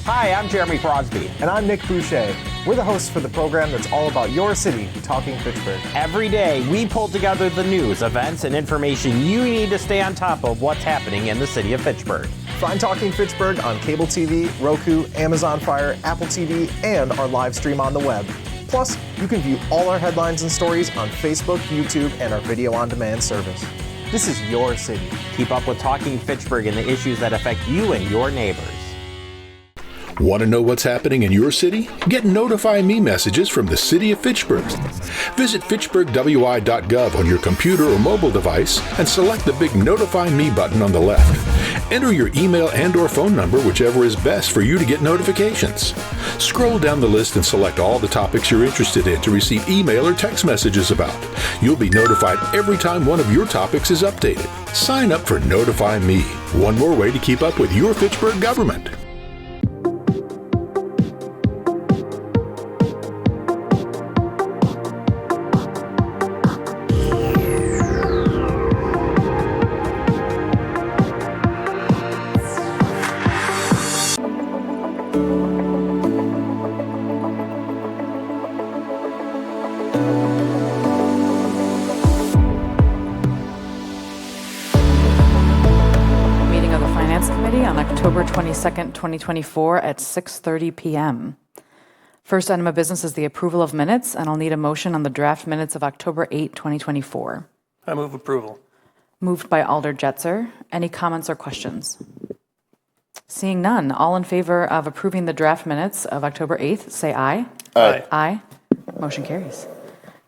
Hi, I'm Jeremy Crosby. And I'm Nick Boucher. We're the hosts for the program that's all about your city, Talking Fitchburg. Every day, we pull together the news, events, and information you need to stay on top of what's happening in the city of Fitchburg. Find Talking Fitchburg on cable TV, Roku, Amazon Fire, Apple TV, and our live stream on the web. Plus, you can view all our headlines and stories on Facebook, YouTube, and our video on demand service. This is your city. Keep up with Talking Fitchburg and the issues that affect you and your neighbors. Want to know what's happening in your city? Get Notify Me messages from the City of Fitchburg. Visit fitchburgwi.gov on your computer or mobile device and select the big Notify Me button on the left. Enter your email and/or phone number, whichever is best for you to get notifications. Scroll down the list and select all the topics you're interested in to receive email or text messages about. You'll be notified every time one of your topics is updated. Sign up for Notify Me, one more way to keep up with your Fitchburg government. October 22nd, 2024 at 6:30 p.m. First item of business is the approval of minutes, and I'll need a motion on the draft minutes of October 8, 2024. I move approval. Moved by Alder Jetzer. Any comments or questions? Seeing none, all in favor of approving the draft minutes of October 8th, say aye. Aye. Aye. Motion carries.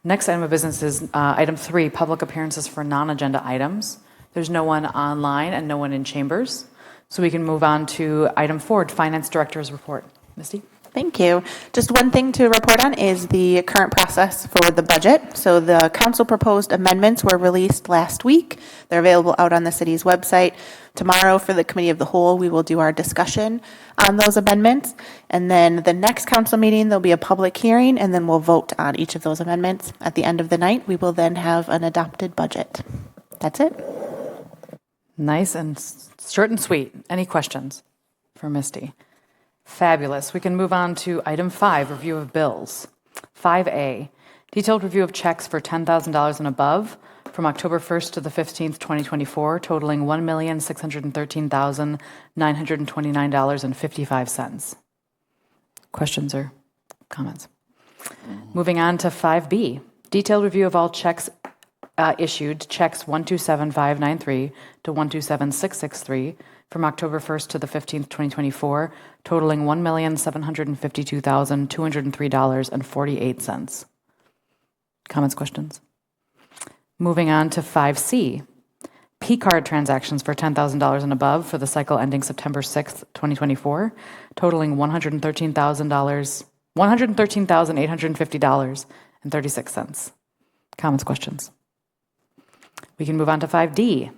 Next item of business is item 3, public appearances for non-agenda items. There's no one online and no one in chambers. So we can move on to item 4, Finance Director's report. Misty? Thank you. Just one thing to report on is the current process for the budget. So the council proposed amendments were released last week. They're available out on the city's website. Tomorrow for the committee of the whole, we will do our discussion on those amendments. And then the next council meeting, there'll be a public hearing, and then we'll vote on each of those amendments. At the end of the night, we will then have an adopted budget. That's it. Nice and short and sweet. Any questions for Misty? Fabulous. We can move on to item 5, review of bills. 5A, detailed review of checks for $10,000 and above from October 1st to the 15th, 2024, totaling $1,613,929.55. Questions or comments? Moving on to 5B, detailed review of all checks issued, checks 127,593 to 127,663 from October 1st to the 15th, 2024, totaling $1,752,203.48. Comments, questions? Moving on to 5C, P-card transactions for $10,000 and above for the cycle ending September 6th, 2024, totaling $113,850.36. Comments, questions? We can move on to 5D,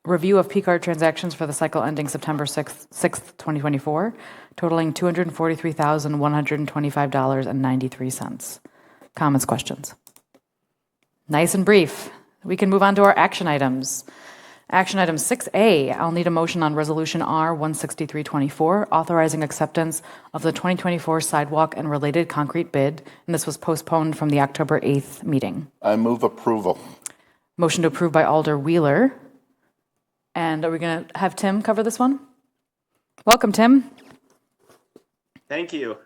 review of P-card transactions for the cycle ending September 6th, 2024, totaling $243,125.93. Comments, questions? Nice and brief. We can move on to our action items. Action item 6A, I'll need a motion on Resolution R 16324, authorizing acceptance of the 2024 sidewalk and related concrete bid, and this was postponed from the October 8th meeting. I move approval. Motion to approve by Alder Wheeler. And are we going to have Tim cover this one? Welcome, Tim. Thank you.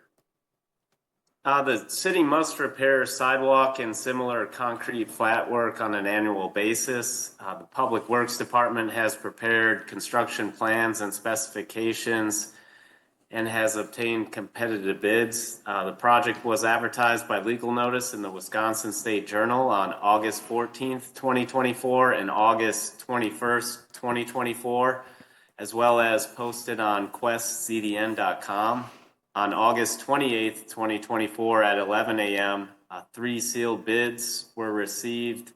The city must repair sidewalk and similar concrete flat work on an annual basis. The Public Works Department has prepared construction plans and specifications and has obtained competitive bids. The project was advertised by legal notice in the Wisconsin State Journal on August 14th, 2024 and August 21st, 2024, as well as posted on questcdn.com. On August 28th, 2024 at 11 a.m., 3 sealed bids were received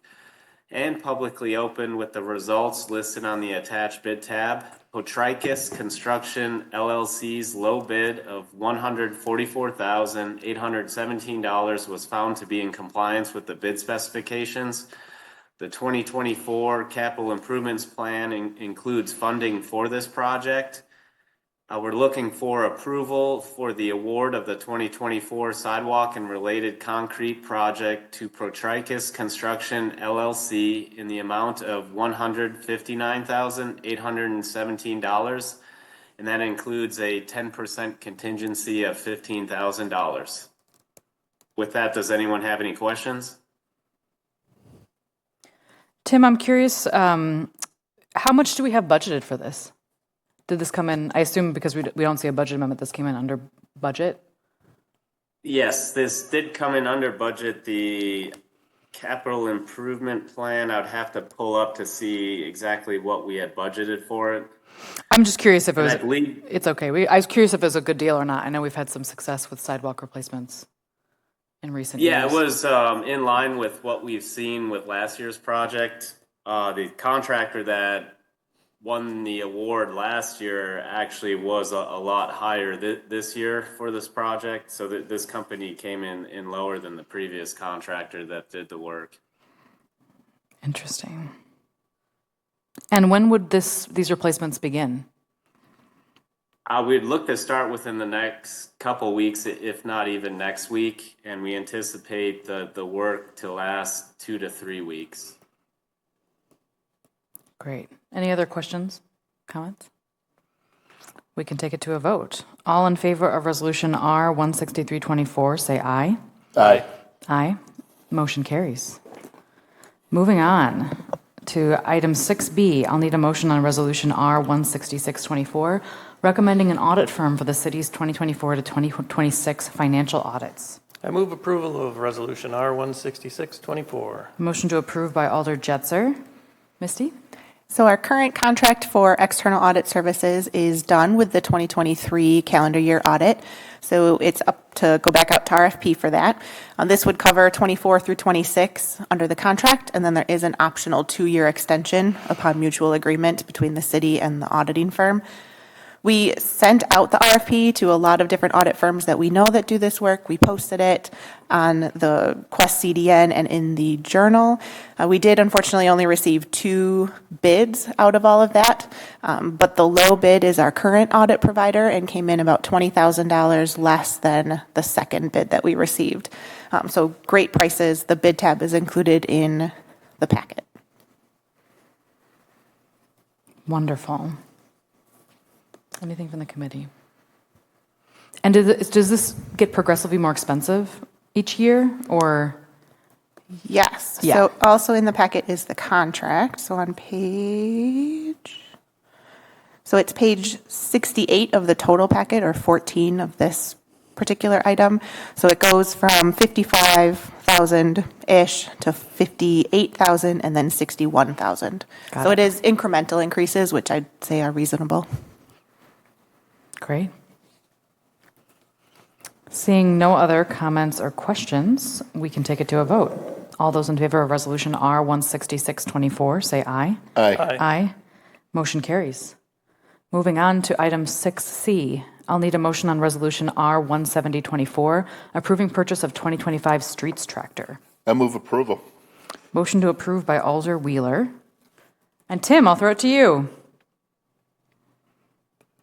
and publicly opened with the results listed on the attached bid tab. Potrikis Construction LLC's low bid of $144,817 was found to be in compliance with the bid specifications. The 2024 capital improvements plan includes funding for this project. We're looking for approval for the award of the 2024 sidewalk and related concrete project to Protricus Construction LLC in the amount of $159,817, and that includes a 10% contingency of $15,000. With that, does anyone have any questions? Tim, I'm curious, how much do we have budgeted for this? Did this come in, I assume because we don't see a budget amendment, this came in under budget? Yes, this did come in under budget. The capital improvement plan, I'd have to pull up to see exactly what we had budgeted for it. I'm just curious if it was, I believe, it's okay. I was curious if it was a good deal or not. I know we've had some success with sidewalk replacements in recent years. yeah, it was in line with what we've seen with last year's project. The contractor that won the award last year actually was a lot higher this year for this project. So this company came in lower than the previous contractor that did the work. Interesting. And when would these replacements begin? We'd look to start within the next couple weeks, if not even next week. And we anticipate the work to last 2 to 3 weeks. Great. Any other questions, comments? We can take it to a vote. All in favor of Resolution R 16324, say aye. Aye. Aye. Motion carries. Moving on to item 6B, I'll need a motion on Resolution R 16624, recommending an audit firm for the city's 2024 to 2026 financial audits. I move approval of Resolution R 16624. Motion to approve by Alder Jetzer. Misty? So our current contract for external audit services is done with the 2023 calendar year audit. So it's up to go back out to RFP for that. This would cover 24 through 26 under the contract, and then there is an optional 2-year extension upon mutual agreement between the city and the auditing firm. We sent out the RFP to a lot of different audit firms that we know that do this work. We posted it on the Quest CDN and in the Journal. We did unfortunately only receive 2 bids out of all of that, but the low bid is our current audit provider and came in about $20,000 less than the second bid that we received. So great prices. The bid tab is included in the packet. Wonderful. Anything from the committee? And does this get progressively more expensive each year, or? Yes. Yeah. So also in the packet is the contract. So on it's page 68 of the total packet, or 14 of this particular item. So it goes from 55,000-ish to 58,000 and then 61,000. So it is incremental increases, which I'd say are reasonable. Great. Seeing no other comments or questions, we can take it to a vote. All those in favor of Resolution R 16624, say aye. Aye. Aye. Motion carries. Moving on to item 6C, I'll need a motion on Resolution R 17024, approving purchase of 2025 streets tractor. I move approval. Motion to approve by Alder Wheeler. And Tim, I'll throw it to you.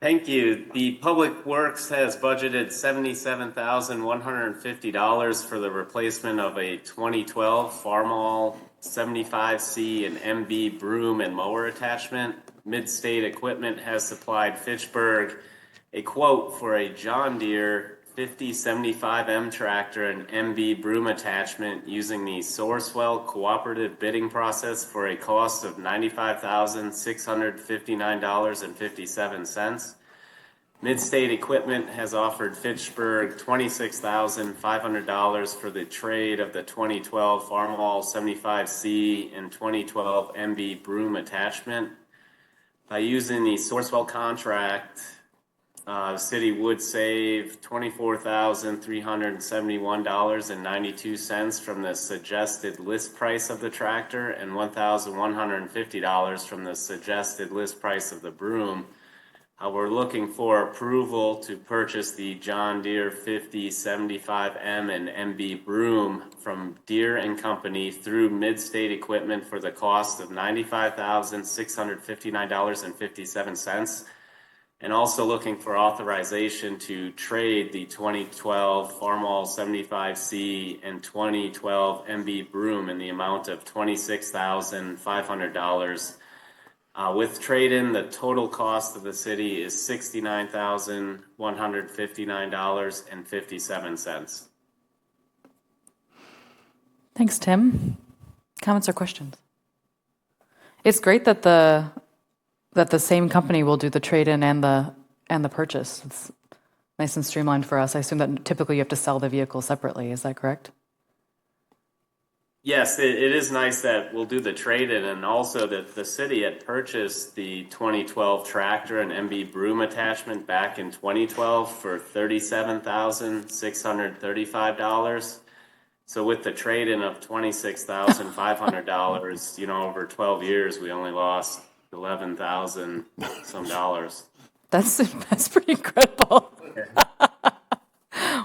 Thank you. The Public Works has budgeted $77,150 for the replacement of a 2012 Farmall 75C and MB broom and mower attachment. Midstate Equipment has supplied Fitchburg a quote for a John Deere 5075M tractor and MB broom attachment using the Sourcewell cooperative bidding process for a cost of $95,659.57. Midstate Equipment has offered Fitchburg $26,500 for the trade of the 2012 Farmall 75C and 2012 MB broom attachment. By using the Sourcewell contract, the city would save $24,371.92 from the suggested list price of the tractor and $1,150 from the suggested list price of the broom. We're looking for approval to purchase the John Deere 5075M and MB broom from Deere & Company through Midstate Equipment for the cost of $95,659.57. and also looking for authorization to trade the 2012 Farmall 75C and 2012 MB Broom in the amount of $26,500. With trade-in, the total cost of the city is $69,159.57. Thanks, Tim. Comments or questions? It's great that the same company will do the trade-in and the purchase. It's nice and streamlined for us. I assume that typically you have to sell the vehicle separately. Is that correct? Yes, it is nice that we'll do the trade-in, and also that the city had purchased the 2012 tractor and MB Broom attachment back in 2012 for $37,635. So with the trade-in of $26,500, over 12 years, we only lost 11,000 some dollars. That's pretty incredible.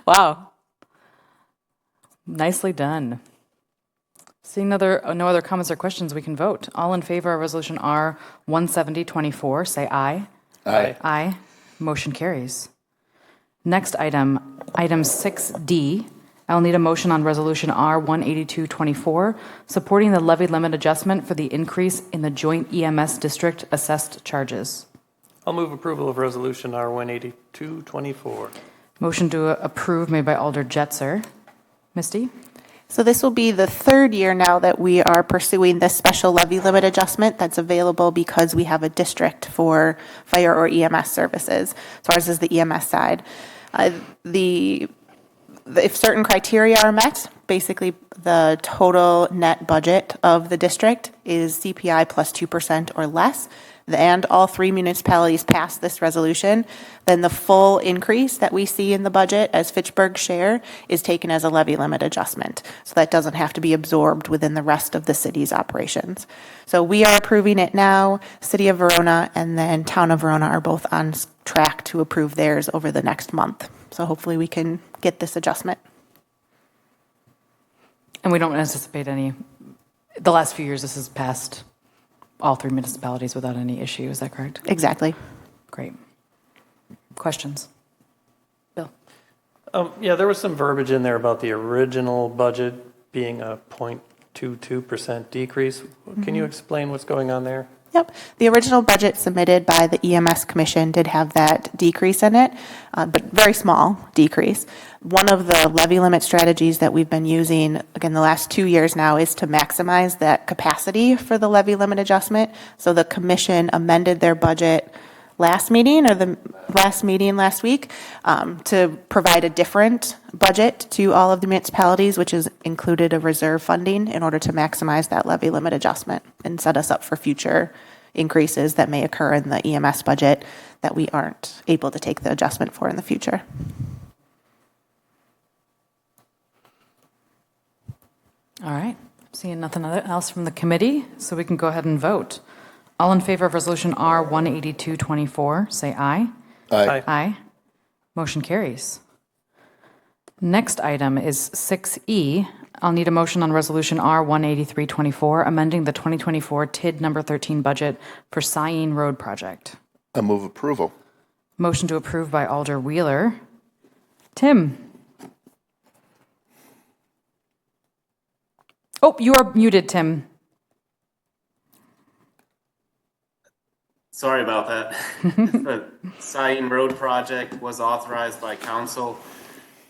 Wow. Nicely done. Seeing no other comments or questions, we can vote. All in favor of Resolution R 170-24, say aye. Aye. Aye. Motion carries. Next item 6D. I'll need a motion on Resolution R 182-24, supporting the levy limit adjustment for the increase in the joint EMS district assessed charges. I'll move approval of Resolution R 182-24. Motion to approve made by Alder Jetzer. Misty? So this will be the third year now that we are pursuing this special levy limit adjustment that's available because we have a district for fire or EMS services. So ours is the EMS side. If certain criteria are met, basically the total net budget of the district is CPI plus 2% or less, and all three municipalities pass this resolution, then the full increase that we see in the budget as Fitchburg's share is taken as a levy limit adjustment. So that doesn't have to be absorbed within the rest of the city's operations. So we are approving it now. City of Verona and then Town of Verona are both on track to approve theirs over the next month. So hopefully we can get this adjustment. And we don't anticipate the last few years this has passed all three municipalities without any issue. Is that correct? Exactly. Great. Questions? Bill? Yeah, there was some verbiage in there about the original budget being a 0.22% decrease. Can you explain what's going on there? Yep. The original budget submitted by the EMS Commission did have that decrease in it, but very small decrease. One of the levy limit strategies that we've been using, again, the last 2 years now, is to maximize that capacity for the levy limit adjustment. So the Commission amended their budget last week, to provide a different budget to all of the municipalities, which has included a reserve funding in order to maximize that levy limit adjustment and set us up for future increases that may occur in the EMS budget that we aren't able to take the adjustment for in the future. All right. Seeing nothing else from the committee, so we can go ahead and vote. All in favor of Resolution R 182-24, say aye. Aye. Aye. Motion carries. Next item is 6E. I'll need a motion on Resolution R 183-24, amending the 2024 TID number 13 budget for Cyene Road Project. I move approval. Motion to approve by Alder Wheeler. Tim? Oh, you are muted, Tim. Sorry about that. The Cyene Road project was authorized by council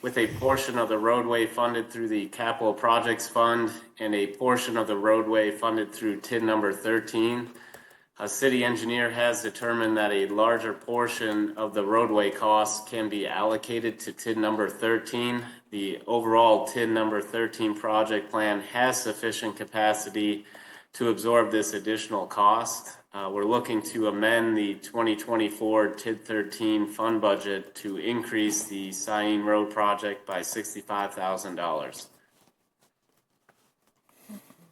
with a portion of the roadway funded through the Capital Projects Fund and a portion of the roadway funded through TID number 13. A city engineer has determined that a larger portion of the roadway costs can be allocated to TID number 13. The overall TID number 13 project plan has sufficient capacity to absorb this additional cost. We're looking to amend the 2024 TID 13 fund budget to increase the Cyene Road project by $65,000.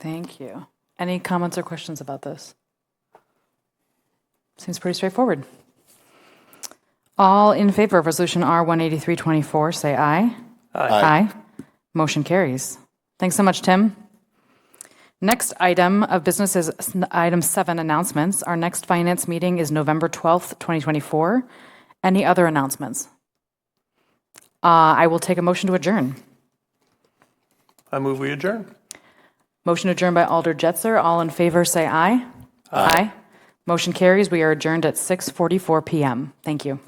Thank you. Any comments or questions about this? Seems pretty straightforward. All in favor of Resolution R 183-24, say aye. Aye. Motion carries. Thanks so much, Tim. Next item of business is item 7, announcements. Our next finance meeting is November 12th, 2024. Any other announcements? I will take a motion to adjourn. I move we adjourn. Motion adjourned by Alder Jetzer. All in favor, say aye. Aye. Motion carries. We are adjourned at 6:44 p.m. Thank you.